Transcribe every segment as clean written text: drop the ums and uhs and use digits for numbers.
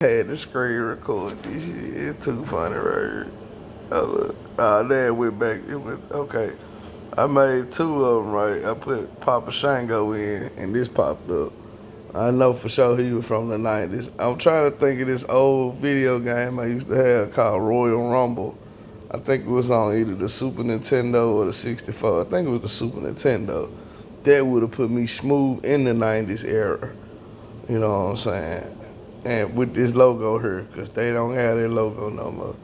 Had the screen record this shit. It's too funny right here. Oh, look. Then it went back. It went, okay. I made two of them, right? I put Papa Shango in, and this popped up. I know for sure he was from the 90s. I'm trying to think of this old video game I used to have called Royal Rumble. I think it was on either the Super Nintendo or the 64. I think it was the Super Nintendo. That would have put me smooth in the 90s era. You know what I'm saying? And with this logo here, because they don't have their logo no more.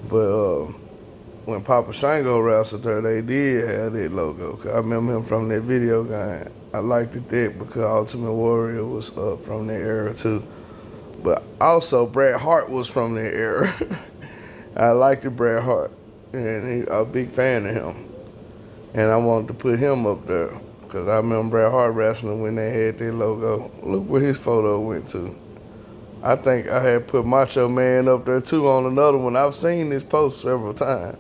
But when Papa Shango wrestled there, they did have that logo. Cause I remember him from that video game. I liked it that because Ultimate Warrior was from that era too. But also, Bret Hart was from that era. I liked the Bret Hart, and I'm a big fan of him. And I wanted to put him up there because I remember Bret Hart wrestling when they had their logo. Look where his photo went to. I think I had put Macho Man up there too on another one. I've seen this post several times.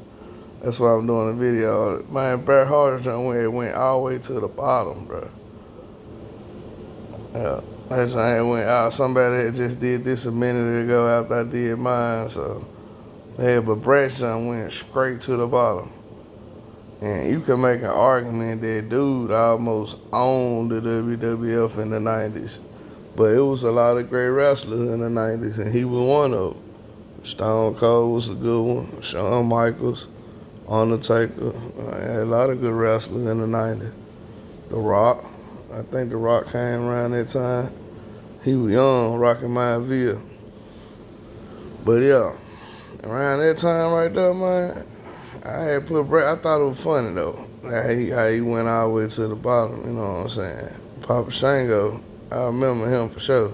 That's why I'm doing a video. Man, Bret Hart went all the way to the bottom, bro. Yeah, that's why I went out. Somebody had just did this a minute ago after I did mine, so yeah. But Bret John went straight to the bottom, and you can make an argument that dude almost owned the WWF in the '90s. But it was a lot of great wrestlers in the '90s, and he was one of them. Stone Cold was a good one. Shawn Michaels, Undertaker. I had a lot of good wrestlers in the '90s. The Rock. I think The Rock came around that time. He was young, rocking my Envious. But yeah, around that time right there, man, I had put Bret. I thought it was funny though. How he went all the way to the bottom, you know what I'm saying? Papa Shango, I remember him for sure.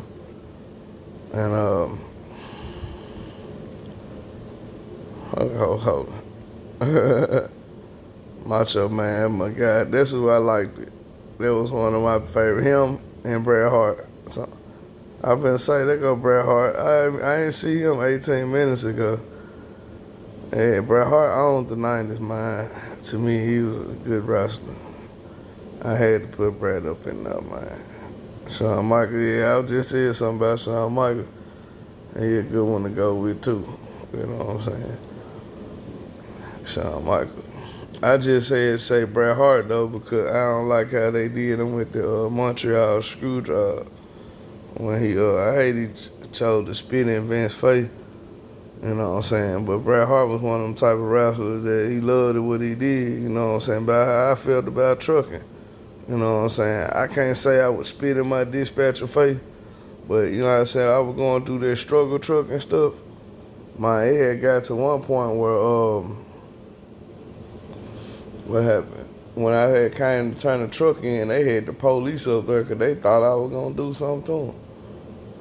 And hold on. Macho Man, my God, that's who I liked it. That was one of my favorite. Him and Bret Hart. So I've been saying, there go Bret Hart. I ain't see him 18 minutes ago. Hey, Bret Hart owned the '90s, man. To me, he was a good wrestler. I had to put Bret up in there, man. Shawn Michaels, yeah, I just said something about Shawn Michaels. He a good one to go with too. You know what I'm saying? Shawn Michaels. I just say Bret Hart though because I don't like how they did him with the Montreal screw job. When I hate he chose to spit in Vince's face. You know what I'm saying? But Bret Hart was one of them type of wrestlers that he loved what he did. You know what I'm saying? About how I felt about trucking. You know what I'm saying? I can't say I would spit in my dispatcher face, but you know what I'm saying? I was going through that struggle truck and stuff. It had got to one point where what happened? When I had kind of turned the truck in, they had the police up there because they thought I was going to do something to them.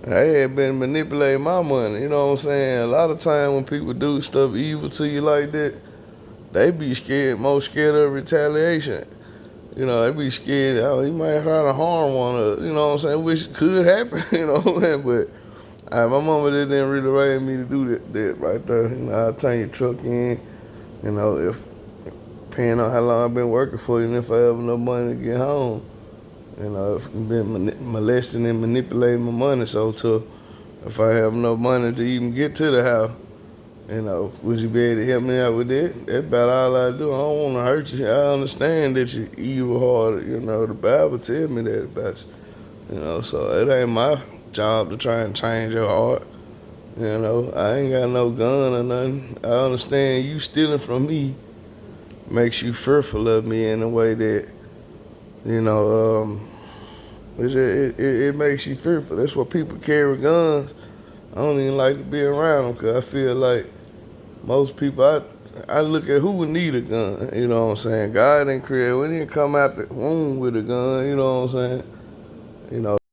And they had been manipulating my money, you know what I'm saying? A lot of time when people do stuff evil to you like that, they be scared, most scared of retaliation. You know, they be scared, oh, he might try to harm one of us, you know what I'm saying? Which could happen, you know what I'm saying? But my mama didn't really raise me to do that right there. You know, I'll turn your truck in, you know, if depending on how long I've been working for you and if I have enough money to get home. You know, if you've been molesting and manipulating my money, so if I have enough money to even get to the house, you know, would you be able to help me out with that? That's about all I do. I don't want to hurt you. I understand that you're evil-hearted. You know, the Bible tells me that about you. You know, so it ain't my job to try and change your heart. You know, I ain't got no gun or nothing. I understand you stealing from me makes you fearful of me in a way that, you know, it makes you fearful. That's why people carry guns. I don't even like to be around them because I feel like most people, I look at who would need a gun. You know what I'm saying? God didn't create, we didn't come out the womb with a gun. You know what I'm saying? You know.